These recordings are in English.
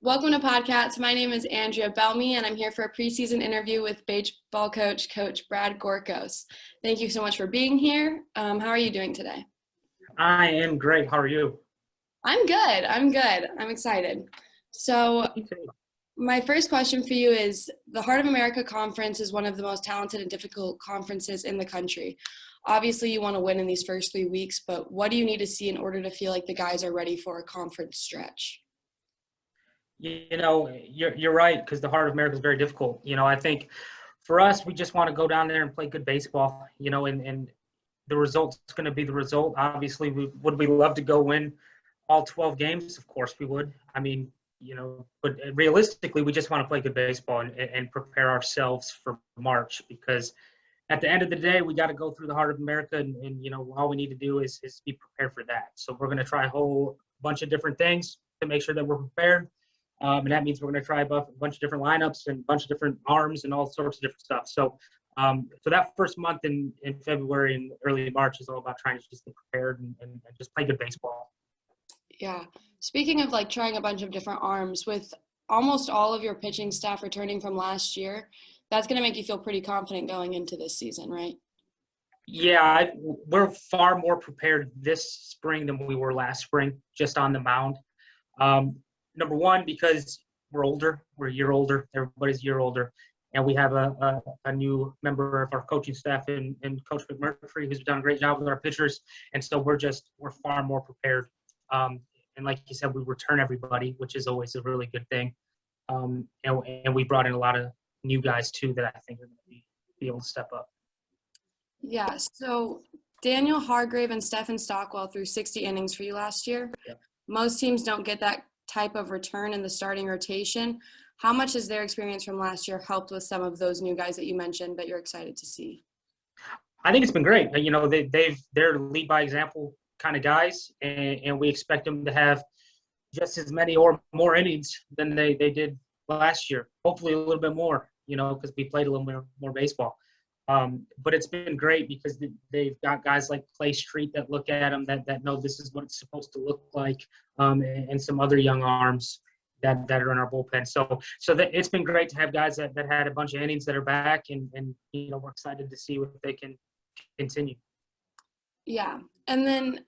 Welcome to PodCats. My name is Andrea Belme, and I'm here for a preseason interview with baseball Coach Brad Gyorkos. Thank you so much for being here. How are you doing today? I am great. How are you? I'm good. I'm excited. So my first question for you is, the Heart of America Conference is one of the most talented and difficult conferences in the country. Obviously, you want to win in these first 3 weeks, but what do you need to see in order to feel like the guys are ready for a conference stretch? You're right, because the Heart of America is very difficult. I think for us, we just want to go down there and play good baseball. And the result's going to be the result. Obviously, would we love to go win all 12 games? Of course we would. But realistically, we just want to play good baseball and prepare ourselves for March, because at the end of the day, we got to go through the Heart of America, and all we need to do is be prepared for that. So we're going to try a whole bunch of different things to make sure that we're prepared. And that means we're going to try a bunch of different lineups and a bunch of different arms and all sorts of different stuff. So that first month in February and early March is all about trying to just get prepared and just play good baseball. Yeah. Speaking of trying a bunch of different arms, with almost all of your pitching staff returning from last year, that's going to make you feel pretty confident going into this season, right? Yeah, we're far more prepared this spring than we were last spring, just on the mound. Number one, because we're older. We're a year older. Everybody's a year older. And we have a new member of our coaching staff in Coach McMurphy, who's done a great job with our pitchers. And so we're far more prepared. And like you said, we return everybody, which is always a really good thing. And we brought in a lot of new guys, too, that I think are going to be able to step up. Yeah, so Daniel Hargrave and Stephen Stockwell threw 60 innings for you last year. Yeah. Most teams don't get that type of return in the starting rotation. How much has their experience from last year helped with some of those new guys that you mentioned that you're excited to see? I think it's been great. They're lead by example kind of guys, and we expect them to have just as many or more innings than they did last year. Hopefully a little bit more, because we played a little more baseball. But it's been great because they've got guys like Clay Street that look at them, that know this is what it's supposed to look like, and some other young arms that are in our bullpen. So that it's been great to have guys that had a bunch of innings that are back, and we're excited to see what they can continue. Yeah. And then,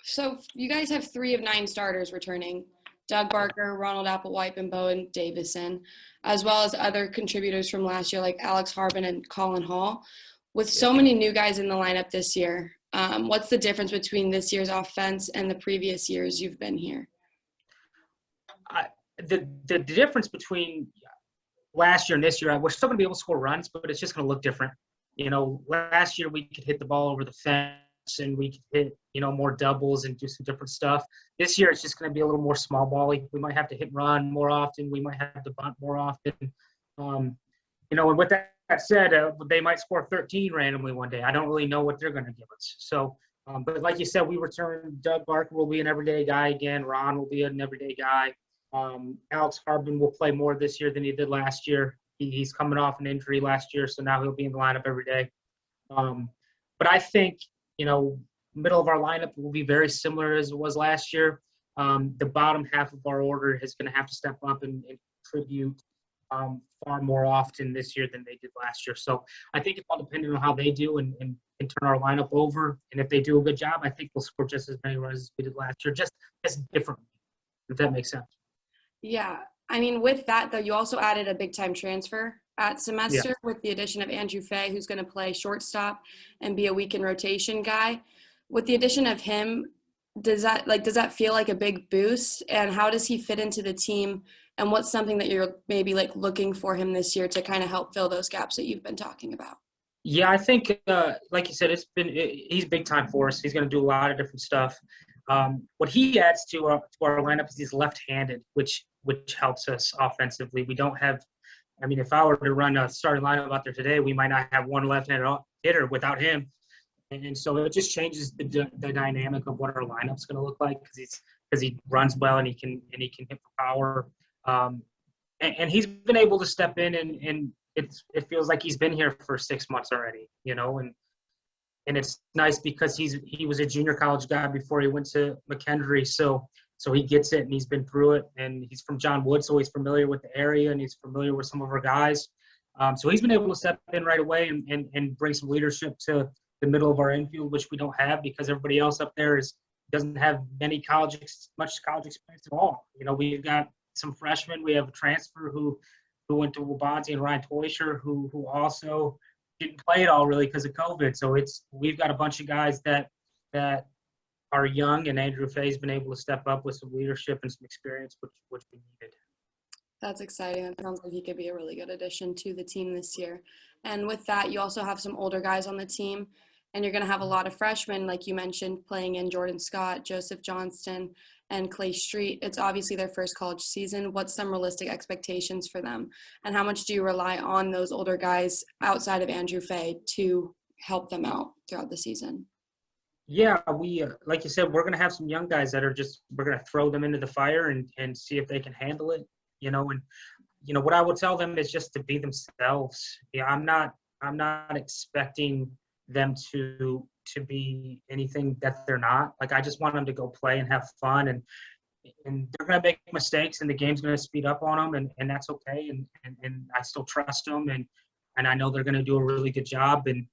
so you guys have 3 of 9 starters returning: Doug Barker, Ronald Applewhite, and Bowen Davison, as well as other contributors from last year like Alex Harbin and Colin Hall. With so many new guys in the lineup this year, what's the difference between this year's offense and the previous years you've been here? The difference between last year and this year, we're still going to be able to score runs, but it's just going to look different. Last year we could hit the ball over the fence, and we could hit, more doubles and do some different stuff. This year, it's just going to be a little more small ball-y. We might have to hit and run more often. We might have to bunt more often. And with that said, they might score 13 randomly one day. I don't really know what they're going to give us. So, but like you said, we return. Doug Barker will be an everyday guy again. Ron will be an everyday guy. Alex Harbin will play more this year than he did last year. He's coming off an injury last year, so now he'll be in the lineup every day. But I think, middle of our lineup will be very similar as it was last year. The bottom half of our order is going to have to step up and contribute far more often this year than they did last year. So I think it's all dependent on how they do and turn our lineup over. And if they do a good job, I think we'll score just as many runs as we did last year, just differently, if that makes sense. Yeah. I mean, with that, though, you also added a big-time transfer at semester with the addition of Andrew Fay, who's going to play shortstop and be a weekend rotation guy. With the addition of him, does that feel like a big boost? And how does he fit into the team? And what's something that you're maybe looking for him this year to kind of help fill those gaps that you've been talking about? Yeah, I think, like you said, he's big time for us. He's going to do a lot of different stuff. What he adds to our lineup is he's left-handed, which helps us offensively. We don't have – I mean, if I were to run a starting lineup out there today, we might not have one left-handed hitter without him. And so it just changes the dynamic of what our lineup's going to look like, because he runs well and he can hit for power. And he's been able to step in, and it feels like he's been here for 6 months already, and it's nice because he was a junior college guy before he went to McKendree, so So he gets it, and he's been through it, and he's from John Wood, so he's familiar with the area, and he's familiar with some of our guys. So he's been able to step in right away and bring some leadership to the middle of our infield, which we don't have because everybody else up there doesn't have much college experience at all. We've got some freshmen. We have a transfer who went to Wabanzi, and Ryan Toysher, who also didn't play at all really because of COVID. So we've got a bunch of guys that are young, and Andrew Fay's been able to step up with some leadership and some experience, which we needed. That's exciting. It sounds like he could be a really good addition to the team this year. And with that, you also have some older guys on the team, and you're going to have a lot of freshmen, like you mentioned, playing in Jordan Scott, Joseph Johnston, and Clay Street. It's obviously their first college season. What's some realistic expectations for them? And how much do you rely on those older guys outside of Andrew Fay to help them out throughout the season? Yeah, we like you said, we're going to have some young guys that we're going to throw them into the fire and see if they can handle it. What I would tell them is just to be themselves. Yeah, I'm not expecting them to be anything that they're not. Like, I just want them to go play and have fun, and they're going to make mistakes, and the game's going to speed up on them, and that's okay. And I still trust them, and I know they're going to do a really good job, and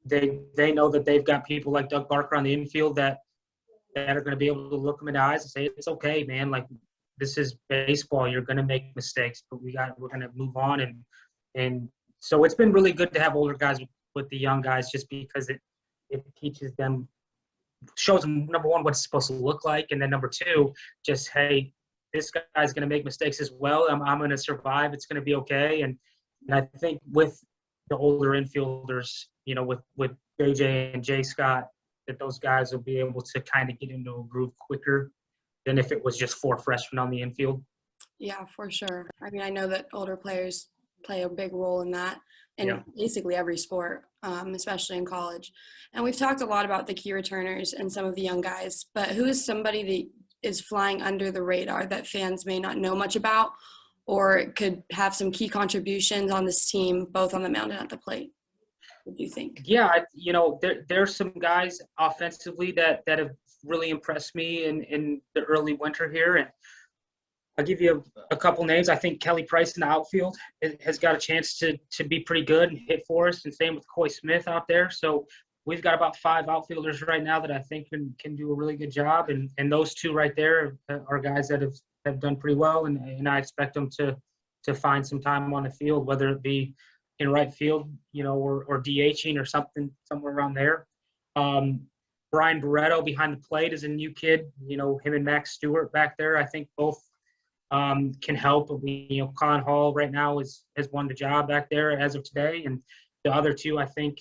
they know that they've got people like Doug Barker on the infield that are going to be able to look them in the eyes and say, it's okay, man. Like, this is baseball. You're going to make mistakes, but we're going to move on. And so it's been really good to have older guys with the young guys, just because it teaches them, shows them, number one, what it's supposed to look like. And then number two, just, hey, this guy's going to make mistakes as well. I'm going to survive. It's going to be okay. And I think with the older infielders, with JJ and Jay Scott, that those guys will be able to kind of get into a groove quicker than if it was just 4 freshmen on the infield. Yeah, for sure. I mean, I know that older players play a big role in that in basically every sport, especially in college. And we've talked a lot about the key returners and some of the young guys, but who is somebody that is flying under the radar that fans may not know much about, or could have some key contributions on this team, both on the mound and at the plate? What do you think? Yeah, there's some guys offensively that have really impressed me in the early winter here, and I'll give you a couple names. I think Kelly Price in the outfield has got a chance to be pretty good and hit for us, and same with Coy Smith out there. So we've got about 5 outfielders right now that I think can do a really good job, and those 2 right there are guys that have done pretty well, and I expect them to find some time on the field, whether it be in right field, or DHing or somewhere around there. Brian Barreto behind the plate is a new kid. Him and Max Stewart back there, I think both can help. Colin Hall right now has won the job back there as of today, and the other 2, I think,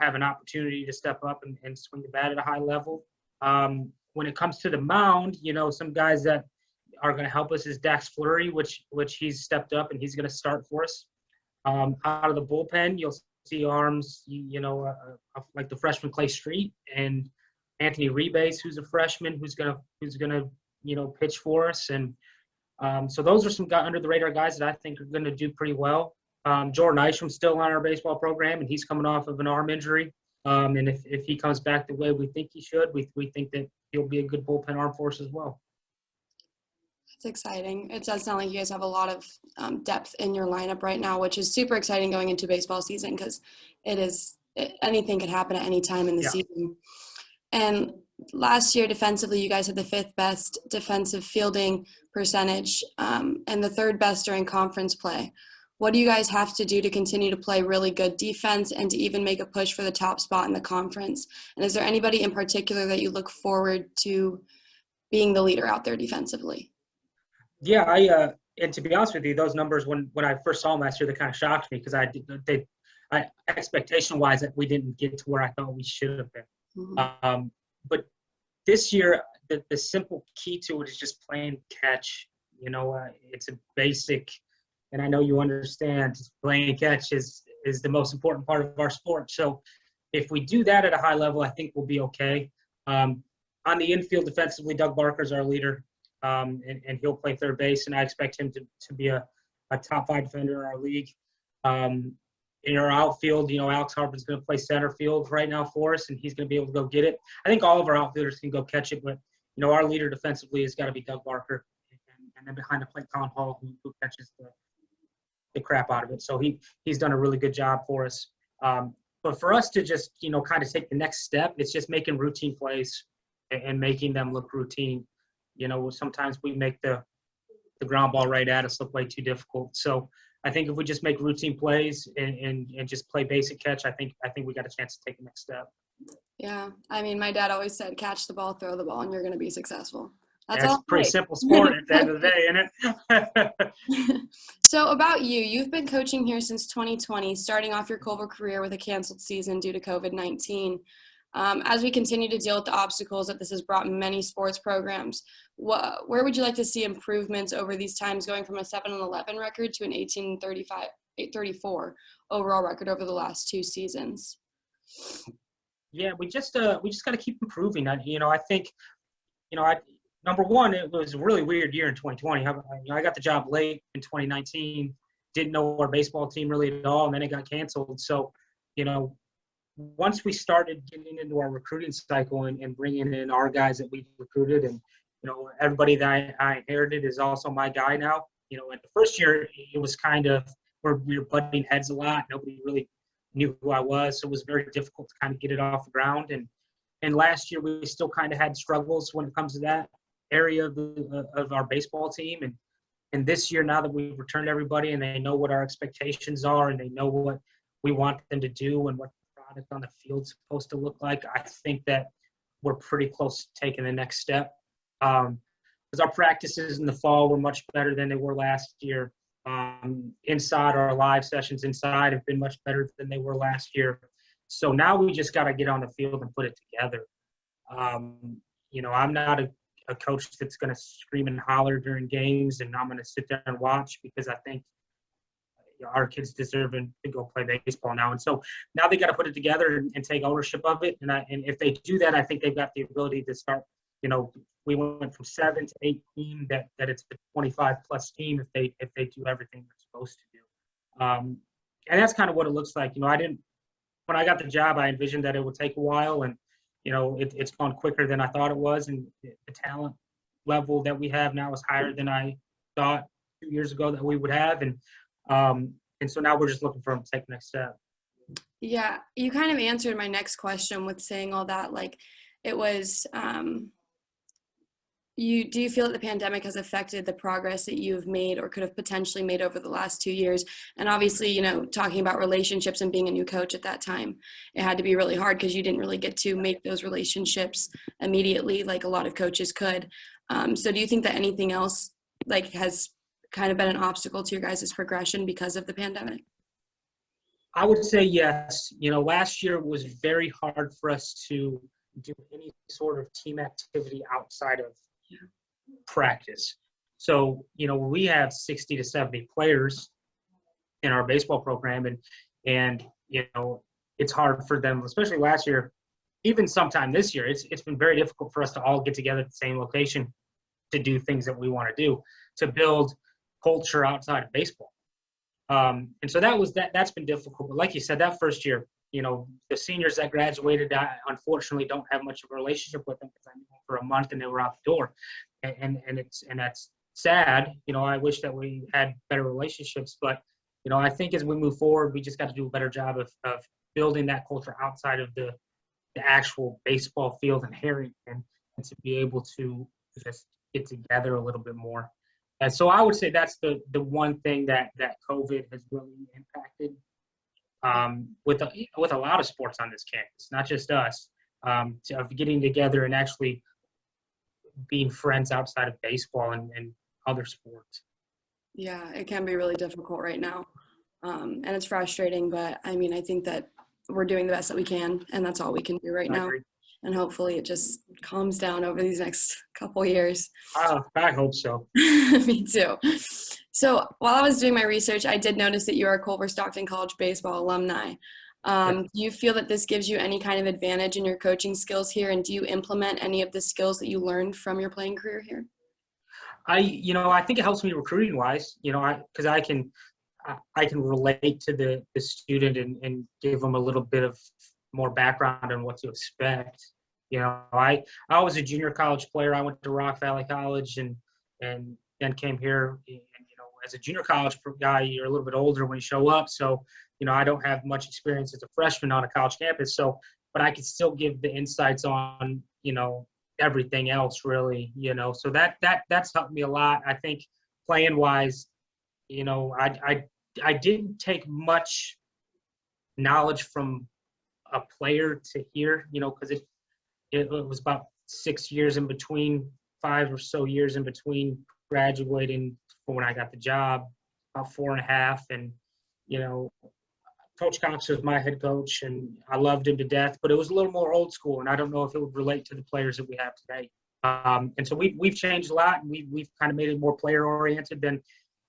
have an opportunity to step up and swing the bat at a high level. When it comes to the mound, some guys that are going to help us is Dax Fleury, which he's stepped up and he's going to start for us. Out of the bullpen, you'll see arms, like the freshman Clay Street and Anthony Rebase, who's a freshman, who's gonna pitch for us, and so those are some under the radar guys that I think are going to do pretty well. Jordan Isham's still on our baseball program, and he's coming off of an arm injury. And if he comes back the way we think he should, we think that he'll be a good bullpen arm for us as well. It's exciting. It does sound like you guys have a lot of depth in your lineup right now, which is super exciting going into baseball season, because anything could happen at any time in the season. And last year, defensively, you guys had the 5th best defensive fielding percentage and the 3rd best during conference play. What do you guys have to do to continue to play really good defense and to even make a push for the top spot in the conference? And is there anybody in particular that you look forward to being the leader out there defensively? Yeah, and to be honest with you, those numbers, when I first saw them last year, they kind of shocked me, because expectation-wise, that we didn't get to where I thought we should have been. Mm-hmm. But this year, the simple key to it is just playing catch. It's a basic, and I know you understand, playing catch is the most important part of our sport. So if we do that at a high level, I think we'll be okay. On the infield defensively, Doug Barker's our leader. And he'll play 3rd base, and I expect him to be a top 5 defender in our league. In our outfield, Alex Harper's going to play center field right now for us, and he's going to be able to go get it. I think all of our outfielders can go catch it, but, our leader defensively has got to be Doug Barker, and then behind the plate, Colin Hall, who catches the crap out of it. So he's done a really good job for us. But for us to just, kind of take the next step, it's just making routine plays and making them look routine. Sometimes we make the ground ball right at us look way too difficult. So I think if we just make routine plays and just play basic catch, I think we got a chance to take the next step. Yeah. I mean, my dad always said, catch the ball, throw the ball, and you're going to be successful. That's all. It's a pretty simple sport at the end of the day, isn't it? So about you, you've been coaching here since 2020, starting off your Culver career with a canceled season due to COVID-19. As we continue to deal with the obstacles that this has brought many sports programs, where would you like to see improvements over these times, going from a 7-11 record to an 834 overall record over the last 2 seasons? Yeah, we just got to keep improving. I think, number one, it was a really weird year in 2020. I got the job late in 2019, didn't know our baseball team really at all, and then it got canceled. So, once we started getting into our recruiting cycle and bringing in our guys that we recruited, and everybody that I inherited is also my guy now. In the first year, it was kind of where we were butting heads a lot. Nobody really knew who I was, so it was very difficult to kind of get it off the ground. And last year, we still kind of had struggles when it comes to that area of our baseball team. And this year, now that we've returned everybody and they know what our expectations are and they know what we want them to do and what product on the field supposed to look like, I think that we're pretty close to taking the next step. Because our practices in the fall were much better than they were last year. Inside, our live sessions inside have been much better than they were last year. So now we just got to get on the field and put it together. I'm not a coach that's going to scream and holler during games and I'm going to sit there and watch, because I think our kids deserve to go play baseball now. And so now they got to put it together and take ownership of it. And if they do that, I think they've got the ability to start, we went from 7 to 18, that it's a 25 plus team if they do everything they're supposed to do. And that's kind of what it looks like. When I got the job, I envisioned that it would take a while, and, it's gone quicker than I thought it was. And the talent level that we have now is higher than I thought 2 years ago that we would have. And so now we're just looking for them to take the next step. Yeah, you kind of answered my next question with saying all that. Like, it was, do you feel that the pandemic has affected the progress that you've made or could have potentially made over the last 2 years? And obviously, talking about relationships and being a new coach at that time, it had to be really hard because you didn't really get to make those relationships immediately like a lot of coaches could. So do you think that anything else has kind of been an obstacle to your guys' progression because of the pandemic? I would say yes. Last year was very hard for us to do any sort of team activity outside of practice. So, we have 60 to 70 players in our baseball program, and it's hard for them, especially last year, even sometime this year, it's been very difficult for us to all get together at the same location to do things that we want to do, to build culture outside of baseball. And so that's been difficult. But like you said, that first year, the seniors that graduated, I unfortunately don't have much of a relationship with them because I knew them for a month and they were out the door. And that's sad. I wish that we had better relationships, but I think as we move forward, we just got to do a better job of building that culture outside of the actual baseball field and hearing, and to be able to just get together a little bit more. And so I would say that's the one thing that COVID has really impacted with a lot of sports on this campus, not just us, of getting together and actually being friends outside of baseball and other sports. Yeah, it can be really difficult right now. And it's frustrating, but I mean, I think that we're doing the best that we can, and that's all we can do right now. Agree. And hopefully it just calms down over these next couple years. I hope so. Me too. So while I was doing my research, I did notice that you are a Culver Stockton College baseball alumni. Do you feel that this gives you any kind of advantage in your coaching skills here? And do you implement any of the skills that you learned from your playing career here? I think it helps me recruiting wise, because I can relate to the student and give them a little bit of more background on what to expect. I was a junior college player. I went to Rock Valley College and then came here. And, as a junior college guy, you're a little bit older when you show up. So, I don't have much experience as a freshman on a college campus. So, but I could still give the insights on, everything else really, so that's helped me a lot. I think playing wise, I didn't take much knowledge from a player to here, because it was about 6 years in between, 5 or so years in between graduating for when I got the job, about 4.5. And, Coach Cox was my head coach, and I loved him to death, but it was a little more old school, and I don't know if it would relate to the players that we have today. And so we've changed a lot, and we've kind of made it more player-oriented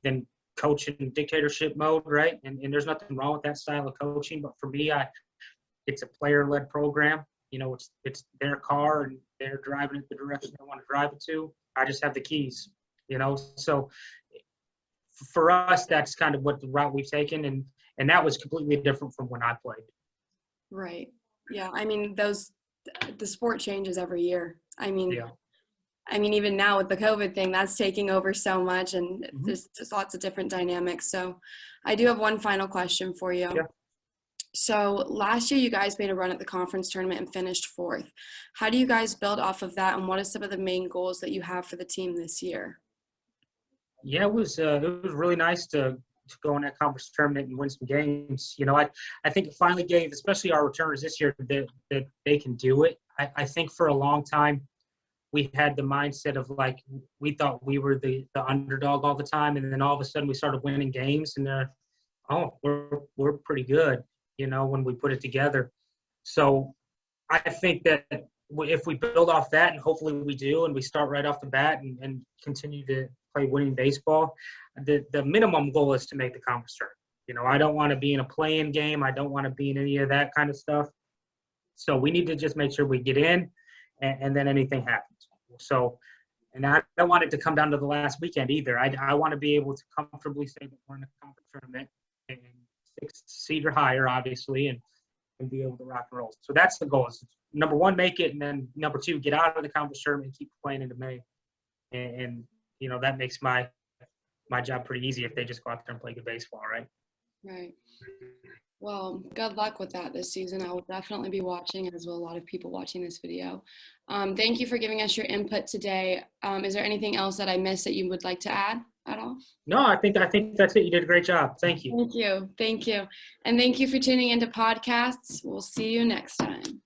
than coach in dictatorship mode, right? And there's nothing wrong with that style of coaching, but for me, it's a player-led program. It's their car, and they're driving it the direction they want to drive it to. I just have the keys, So for us, that's kind of what the route we've taken, and that was completely different from when I played. Right. Yeah. I mean, the sport changes every year. Yeah. Even now with the COVID thing, that's taking over so much, and Mm-hmm. there's just lots of different dynamics. So I do have one final question for you. Yeah. So last year you guys made a run at the conference tournament and finished 4th. How do you guys build off of that, and what are some of the main goals that you have for the team this year? Yeah, it was really nice to go in that conference tournament and win some games. I think it finally gave, especially our returners this year, that they can do it. I think for a long time we had the mindset of like we thought we were the underdog all the time, and then all of a sudden we started winning games, and we're pretty good, when we put it together. So I think that if we build off that, and hopefully we do, and we start right off the bat and continue to play winning baseball, the minimum goal is to make the conference tournament. I don't want to be in a play-in game. I don't want to be in any of that kind of stuff. So we need to just make sure we get in, and then anything happens. So, and I don't want it to come down to the last weekend either. I want to be able to comfortably say that we're in the conference tournament, and 6th seed or higher, obviously, and be able to rock and roll. So that's the goal. Is number 1, make it, and then number 2, get out of the conference tournament and keep playing into May. And that makes my job pretty easy if they just go out there and play good baseball, right? Right. Well, good luck with that this season. I will definitely be watching, as will a lot of people watching this video. Thank you for giving us your input today. Is there anything else that I missed that you would like to add at all? No, I think that's it. You did a great job. Thank you. Thank you. And thank you for tuning into PodCats. We'll see you next time.